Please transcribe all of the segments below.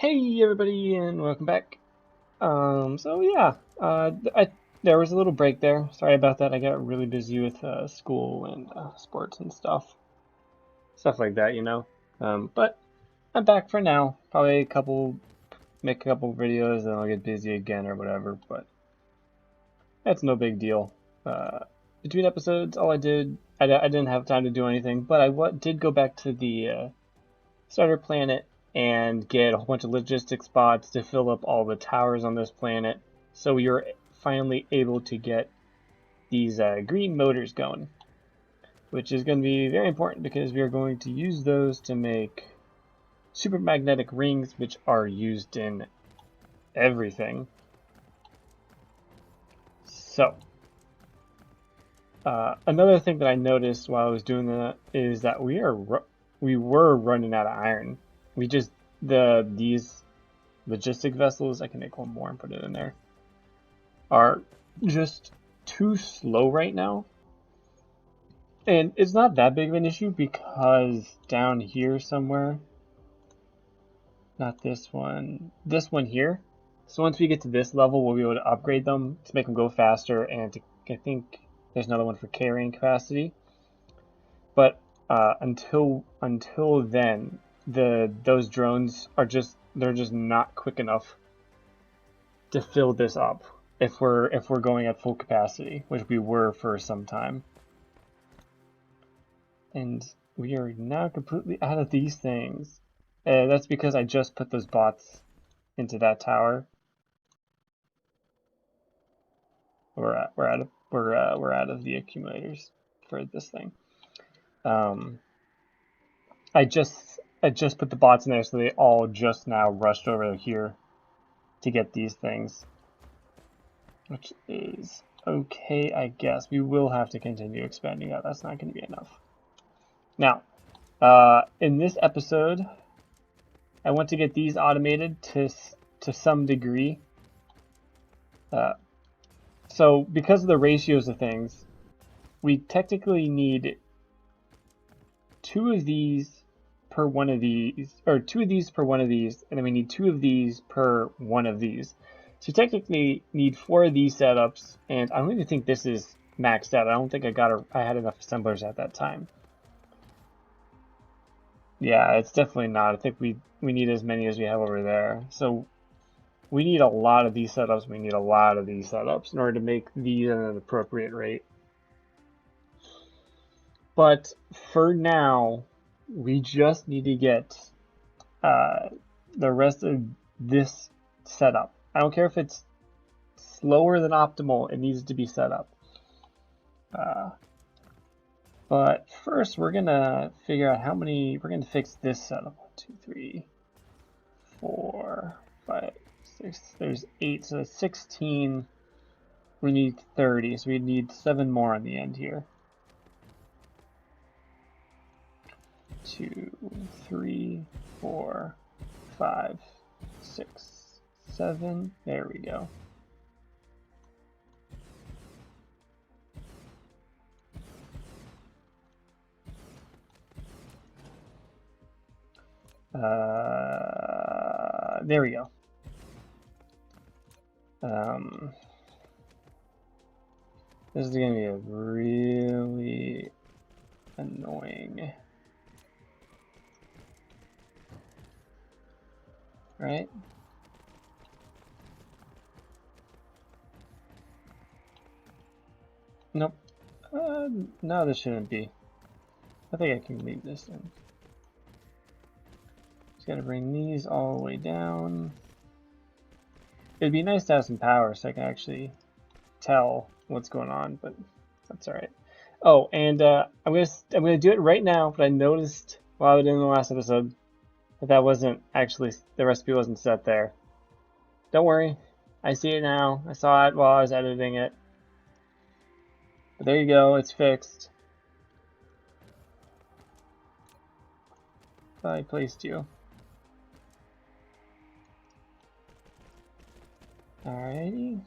Hey everybody, and welcome back. So yeah, there was a little break there. Sorry about that. I got really busy with school and sports and stuff like that, you know. But I'm back for now. Probably make a couple videos, then I'll get busy again or whatever. But that's no big deal. Uh, Between episodes, I didn't have time to do anything, but did go back to the starter planet and get a whole bunch of logistic spots to fill up all the towers on this planet. So we were finally able to get these green motors going, which is going to be very important because we are going to use those to make supermagnetic rings, which are used in everything. So, another thing that I noticed while I was doing that is that we were running out of iron. These logistic vessels, I can make one more and put it in there, are just too slow right now. And it's not that big of an issue because down here somewhere, not this one here. So once we get to this level, we'll be able to upgrade them to make them go faster, and I think there's another one for carrying capacity. But until then, those drones are they're just not quick enough to fill this up if we're going at full capacity, which we were for some time. And we are now completely out of these things. That's because I just put those bots into that tower. We're out of the accumulators for this thing. I just put the bots in there, so they all just now rushed over here to get these things, which is okay, I guess. We will have to continue expanding out. That's not going to be enough. Now, in this episode, I want to get these automated to some degree. So because of the ratios of things, we technically need two of these per one of these, or two of these per one of these, and then we need two of these per one of these. So we technically need four of these setups, and I don't even think this is maxed out. I don't think I had enough assemblers at that time. Yeah, it's definitely not. I think we need as many as we have over there. So we need a lot of these setups. We need a lot of these setups in order to make these at an appropriate rate. But for now, we just need to get the rest of this set up. I don't care if it's slower than optimal, it needs to be set up. But first, we're gonna figure out how many. We're gonna fix this setup. 1, 2, 3, 4, 5, 6. There's 8, so that's 16. We need 30, so we need 7 more on the end here. 2, 3, 4, 5, 6, 7. There we go. There we go. This is going to be a really annoying, right? Nope. No, this shouldn't be. I think I can leave this in. Just gotta bring these all the way down. It'd be nice to have some power so I can actually tell what's going on, but that's all right. Oh, and I'm gonna do it right now. But I noticed while I was in the last episode that wasn't actually, the recipe wasn't set there. Don't worry, I see it now. I saw it while I was editing it. But there you go, it's fixed. I placed you. Alrighty.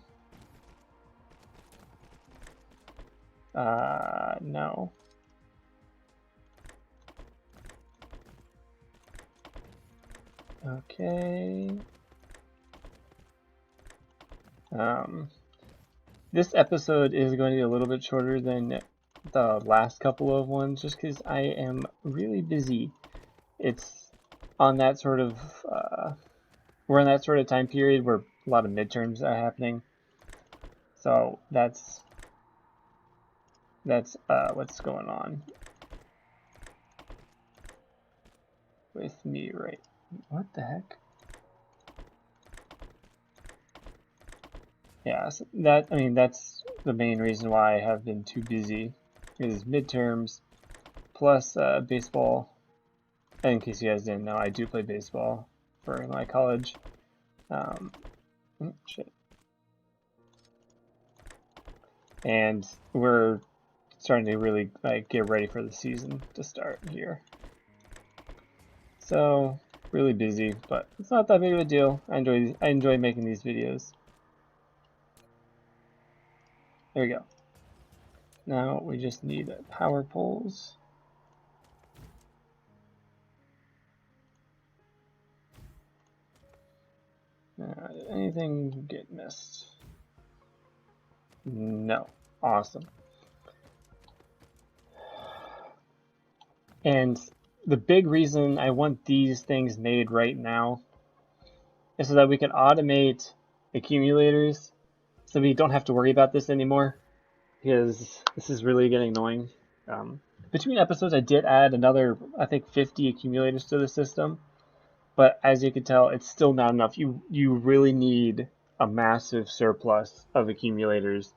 No. Okay. This episode is going to be a little bit shorter than the last couple of ones, just because I am really busy. It's on that sort of, we're in that sort of time period where a lot of midterms are happening. So that's what's going on with me, right? What the heck? Yeah, so that's the main reason why I have been too busy, is midterms plus baseball. And in case you guys didn't know, I do play baseball for my college. Shit. And we're starting to really get ready for the season to start here. So really busy, but it's not that big of a deal. I enjoy making these videos. There we go. Now we just need power poles. Did anything get missed? No. Awesome. And the big reason I want these things made right now is so that we can automate accumulators, so we don't have to worry about this anymore, because this is really getting annoying. Between episodes, I did add another, I think, 50 accumulators to the system, but as you can tell, it's still not enough. You really need a massive surplus of accumulators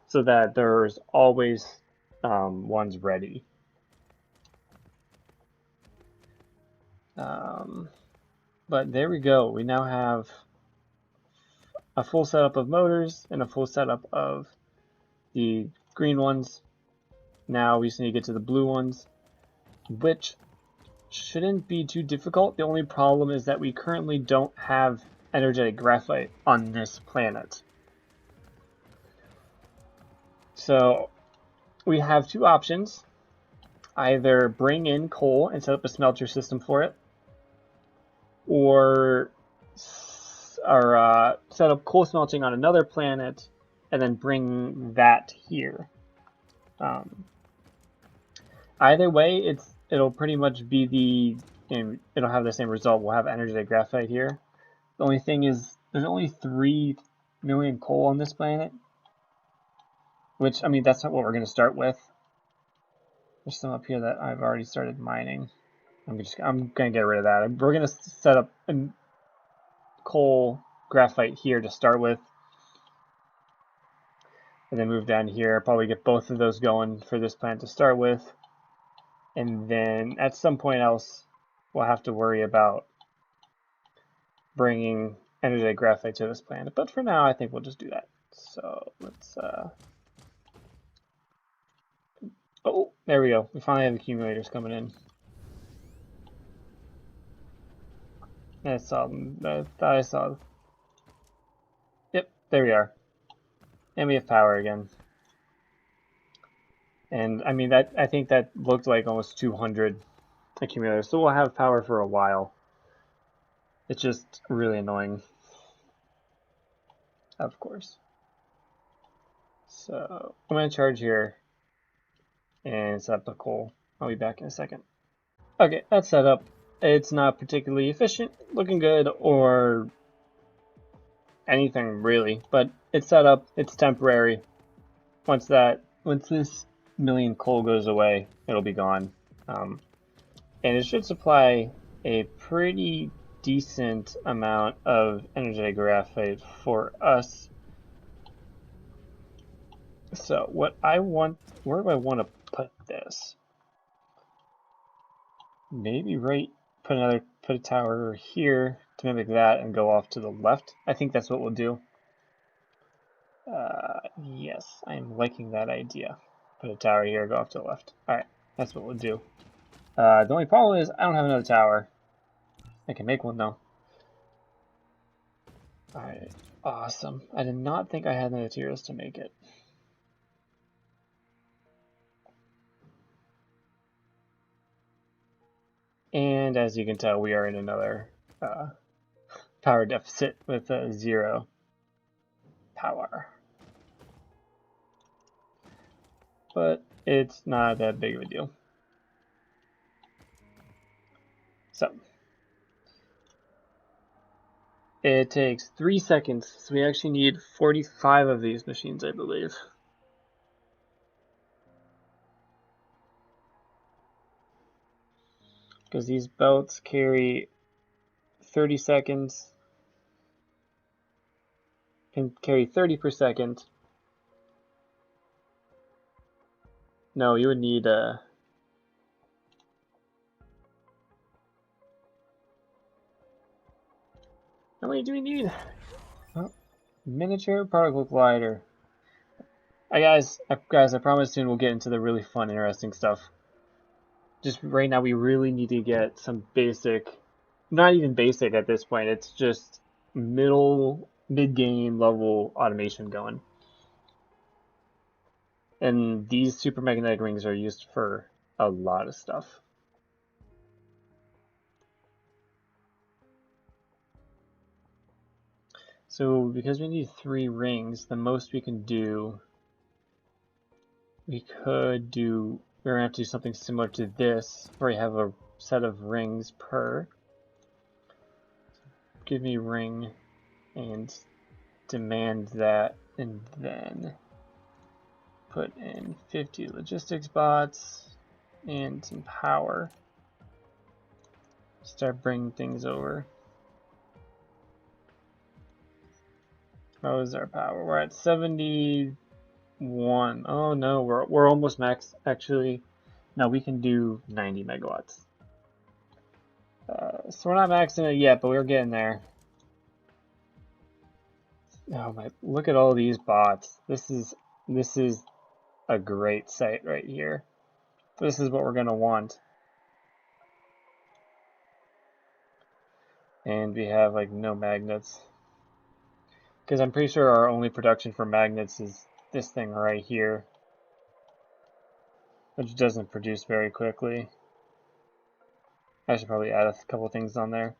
so that there's always ones ready. But there we go. We now have a full setup of motors and a full setup of the green ones. Now we just need to get to the blue ones, which shouldn't be too difficult. The only problem is that we currently don't have energetic graphite on this planet. So we have two options. Either bring in coal and set up a smelter system for it, or set up coal smelting on another planet and then bring that here. Either way, it'll pretty much be it'll have the same result. We'll have energetic graphite here. The only thing is, there's only 3 million coal on this planet, which, I mean, that's not what we're going to start with. There's some up here that I've already started mining. I'm going to get rid of that. We're going to set up a coal graphite here to start with, and then move down here. Probably get both of those going for this planet to start with, and then at some point else we'll have to worry about bringing energetic graphite to this planet. But for now, I think we'll just do that. So let's oh, there we go. We finally have accumulators coming in. I saw them. I thought I saw them. Yep, there we are. And we have power again. And I mean, I think that looked like almost 200 accumulators. So we'll have power for a while. It's just really annoying. Of course. So I'm going to charge here and set up the coal. I'll be back in a second. Okay, that's set up. It's not particularly efficient, looking good, or anything really, but it's set up. It's temporary. Once this million coal goes away, it'll be gone. And it should supply a pretty decent amount of energetic graphite for us. So where do I want to put this? Maybe put a tower here to mimic that and go off to the left. I think that's what we'll do. Yes, I'm liking that idea. Put a tower here, go off to the left. Alright, that's what we'll do. The only problem is I don't have another tower. I can make one though. Alright, awesome. I did not think I had the materials to make it. And as you can tell, we are in another power deficit with 0. power. But it's not that big of a deal. So it takes 3 seconds, so we actually need 45 of these machines, I believe. Because these belts carry 30 seconds, can carry 30 per second. No, you would need how many do we need? Oh, miniature particle glider. Guys, I promise soon we'll get into the really fun, interesting stuff. Just right now, we really need to get some basic, not even basic at this point, it's just mid-game level automation going. And these super magnetic rings are used for a lot of stuff. So because we need 3 rings, the most we can do, we're gonna have to do something similar to this, where you have a set of rings per. Give me ring and demand that, and then put in 50 logistics bots and some power. Start bringing things over. How is our power? We're at 71. Oh no, we're almost max. Actually, no, we can do 90 megawatts. So we're not maxing it yet, but we're getting there. Oh my! Look at all these bots. This is a great site right here. This is what we're gonna want. And we have like no magnets. Because I'm pretty sure our only production for magnets is this thing right here, which doesn't produce very quickly. I should probably add a couple things on there.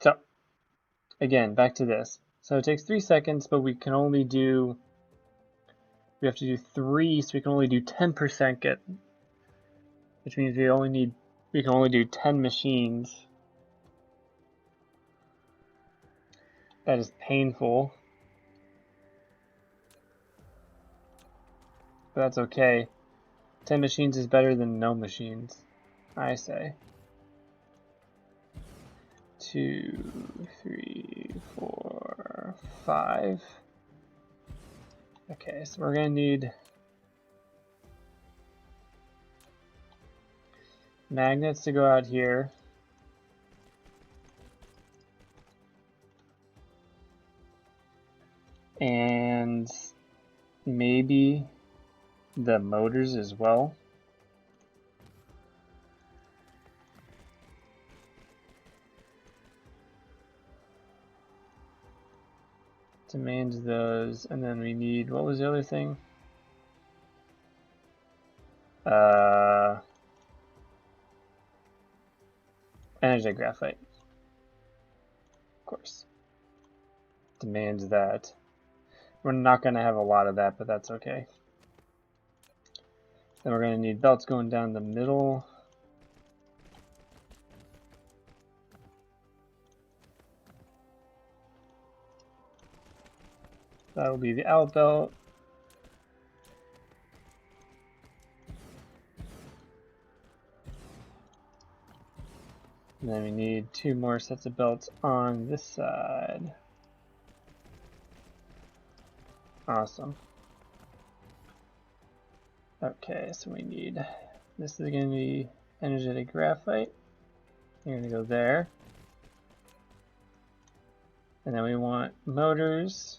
So, again, back to this. So it takes 3 seconds, but we have to do 3, so we can only do 10% get, which means we can only do 10 machines. That is painful. But that's okay. 10 machines is better than no machines, I say. 2, 3, 4, 5. Okay, so we're gonna need magnets to go out here. And maybe the motors as well. Demand those, and then we need, what was the other thing? Energy graphite. Of course. Demand that. We're not going to have a lot of that, but that's okay. Then we're going to need belts going down the middle. That will be the out belt. And then we need 2 more sets of belts on this side. Awesome. Okay, so we need, this is going to be energetic graphite. You're going to go there. And then we want motors.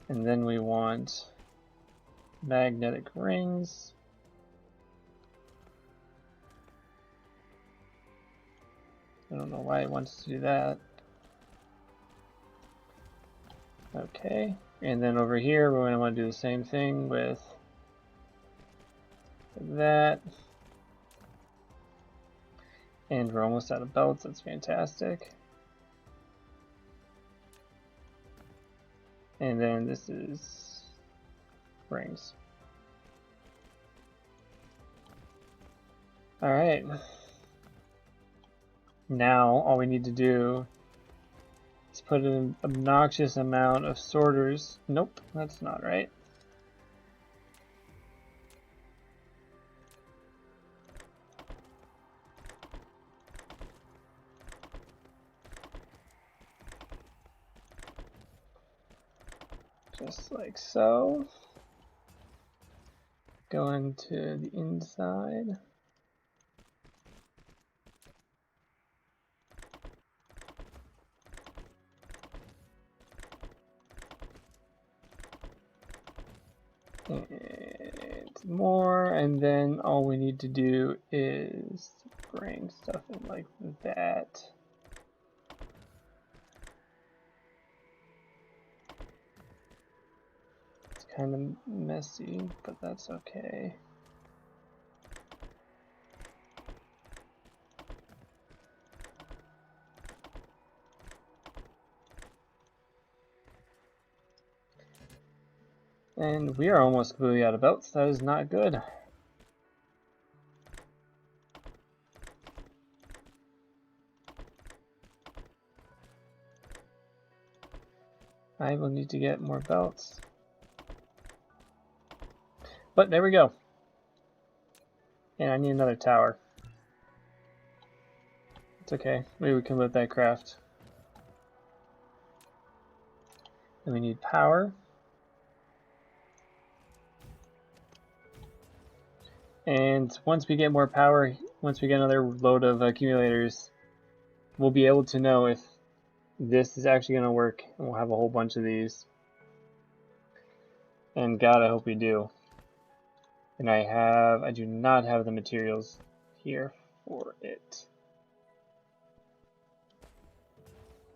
And then we want magnetic rings. I don't know why it wants to do that. Okay, and then over here we're going to want to do the same thing with like that. And we're almost out of belts. That's fantastic. And then this is rings. All right. Now all we need to do is put an obnoxious amount of sorters. Nope, that's not right. Just like so. Going to the inside. And more, and then all we need to do is bring stuff in like that. It's kind of messy, but that's okay. And we are almost completely out of belts. That is not good. I will need to get more belts. But there we go. And I need another tower. It's okay. Maybe we can let that craft. And we need power. And once we get more power, once we get another load of accumulators, we'll be able to know if this is actually going to work. And we'll have a whole bunch of these. And God, I hope we do. And I do not have the materials here for it.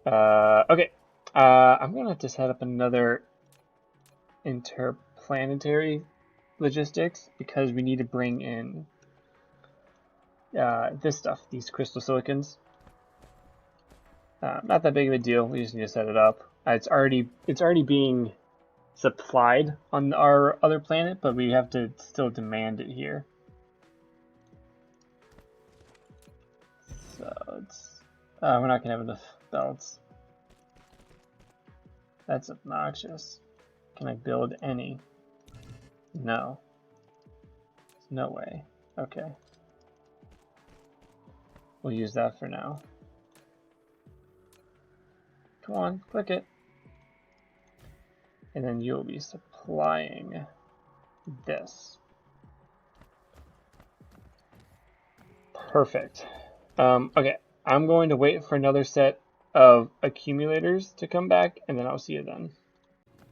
Okay. I'm going to have to set up another interplanetary logistics because we need to bring in this stuff, these crystal silicons. Not that big of a deal. We just need to set it up. It's already being supplied on our other planet, but we have to still demand it here. So it's we're not gonna have enough belts. That's obnoxious. Can I build any? No. There's no way. Okay. We'll use that for now. Come on, click it. And then you'll be supplying this. Perfect. Okay, I'm going to wait for another set of accumulators to come back, and then I'll see you then.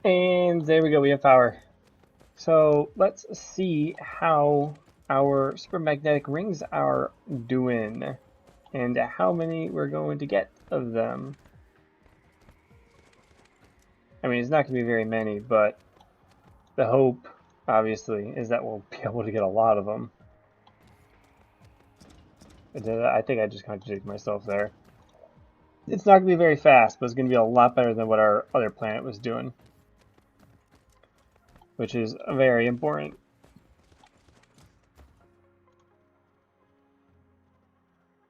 And there we go, we have power. So let's see how our supermagnetic rings are doing, and how many we're going to get of them. I mean, it's not going to be very many, but the hope, obviously, is that we'll be able to get a lot of them. I think I just contradicted myself there. It's not going to be very fast, but it's going to be a lot better than what our other planet was doing, which is very important.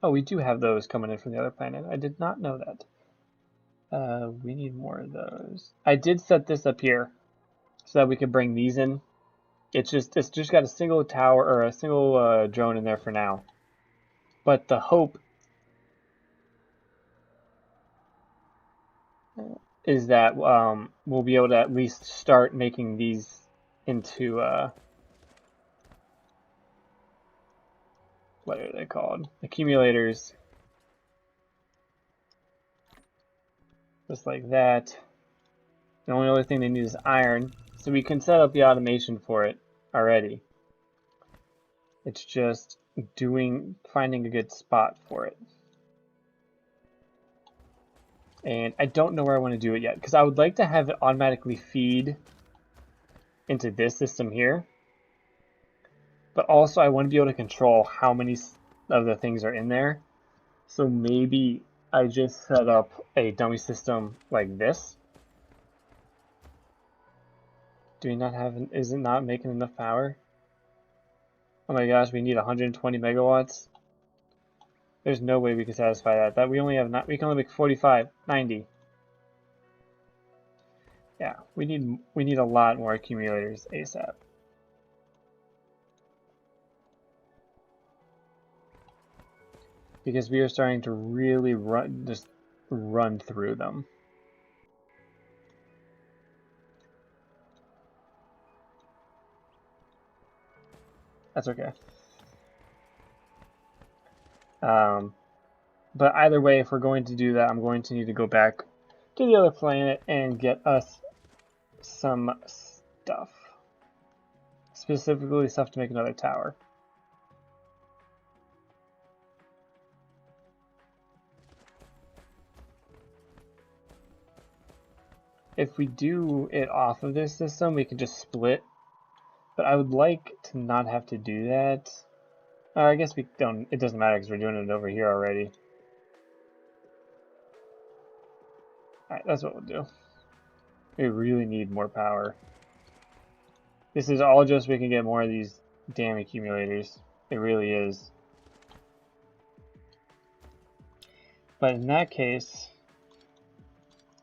Oh, we do have those coming in from the other planet. I did not know that. We need more of those. I did set this up here so that we could bring these in. It's just got a single tower or a single drone in there for now. But the hope is that we'll be able to at least start making these into what are they called? Accumulators. Just like that. The only other thing they need is iron, so we can set up the automation for it already. It's just finding a good spot for it. And I don't know where I want to do it yet, because I would like to have it automatically feed into this system here. But also I want to be able to control how many of the things are in there. So maybe I just set up a dummy system like this. Do we not have, is it not making enough power? Oh my gosh, we need 120 megawatts. There's no way we can satisfy that. That we only have not, we can only make 45, 90. Yeah, we need a lot more accumulators ASAP. Because we are starting to really run through them. That's okay. But either way, if we're going to do that, I'm going to need to go back to the other planet and get us some stuff. Specifically stuff to make another tower. If we do it off of this system, we can just split. But I would like to not have to do that. I guess we don't, it doesn't matter because we're doing it over here already. Alright, that's what we'll do. We really need more power. This is all just so we can get more of these damn accumulators. It really is. But in that case,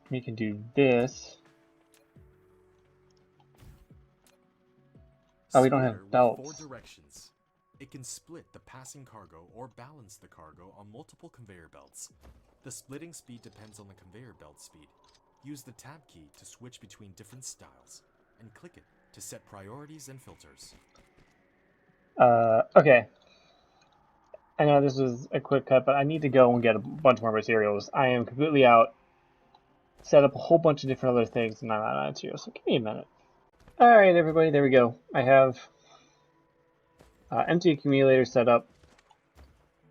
we can do this. Oh, we don't have belts. 4 directions. It can split the passing cargo or balance the cargo on multiple conveyor belts. The splitting speed depends on the conveyor belt speed. Use the tab key to switch between different styles, and click it to set priorities and filters. Okay. I know this was a quick cut, but I need to go and get a bunch more materials. I am completely out. Set up a whole bunch of different other things, and I'm out of materials, so give me a minute. Alright, everybody, there we go. I have empty accumulator set up.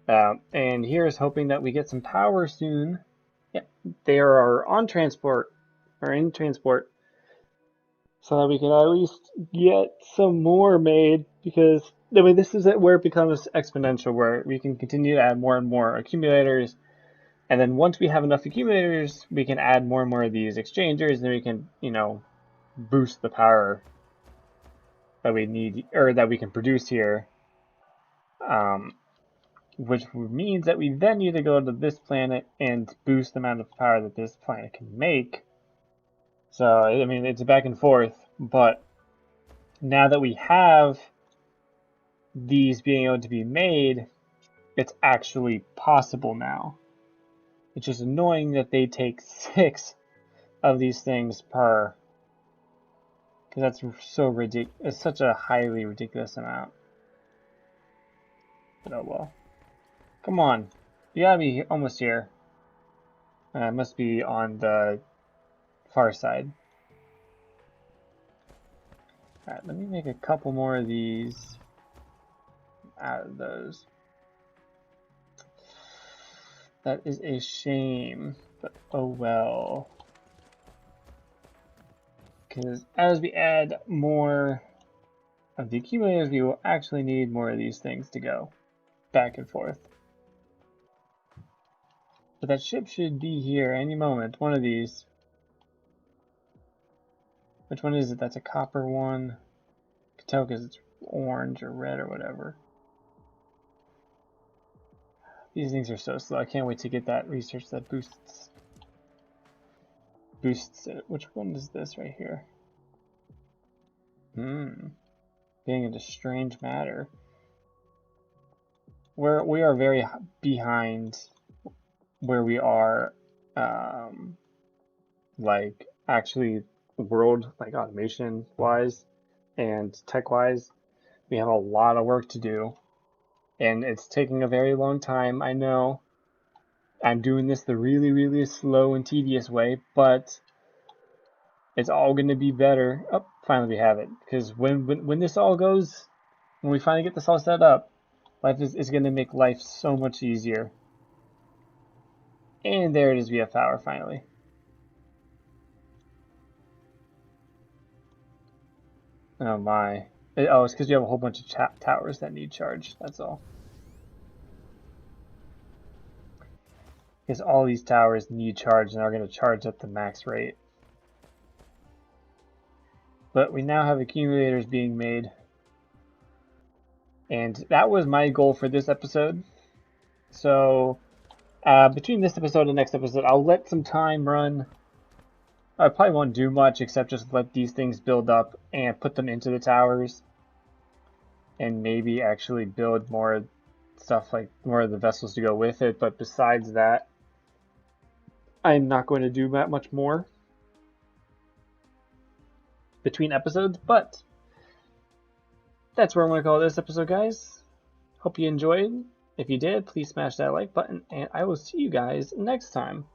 And here's hoping that we get some power soon. Yeah, they are on transport, or in transport, so that we can at least get some more made, because I mean, this is where it becomes exponential, where we can continue to add more and more accumulators, and then once we have enough accumulators, we can add more and more of these exchangers, and we can, you know, boost the power that we need, or that we can produce here. Which means that we then need to go to this planet and boost the amount of power that this planet can make. So, I mean, it's back and forth, but now that we have these being able to be made, it's actually possible now. It's just annoying that they take 6 of these things per, because that's so ridiculous. It's such a highly ridiculous amount. But oh well. Come on. You gotta be almost here. It must be on the far side. Alright, let me make a couple more of these out of those. That is a shame, but oh well. Because as we add more of the accumulators, we will actually need more of these things to go back and forth. But that ship should be here any moment, one of these. Which one is it? That's a copper one. I can tell because it's orange or red or whatever. These things are so slow. I can't wait to get that research that boosts it. Which one is this right here? Being into strange matter. We are very behind where we are, like actually world, like automation wise and tech wise. We have a lot of work to do, and it's taking a very long time. I know I'm doing this the really, really slow and tedious way, but it's all going to be better. Oh, finally we have it. Because when this all goes, when we finally get this all set up, life is going to make life so much easier. And there it is, we have power finally. Oh my. Oh, it's because you have a whole bunch of towers that need charge. That's all. Because all these towers need charge and are going to charge at the max rate. But we now have accumulators being made. And that was my goal for this episode. So between this episode and next episode, I'll let some time run. I probably won't do much except just let these things build up and put them into the towers. And maybe actually build more stuff, like more of the vessels to go with it. But besides that, I'm not going to do that much more between episodes. But that's where I'm going to call this episode, guys. Hope you enjoyed. If you did, please smash that like button, and I will see you guys next time.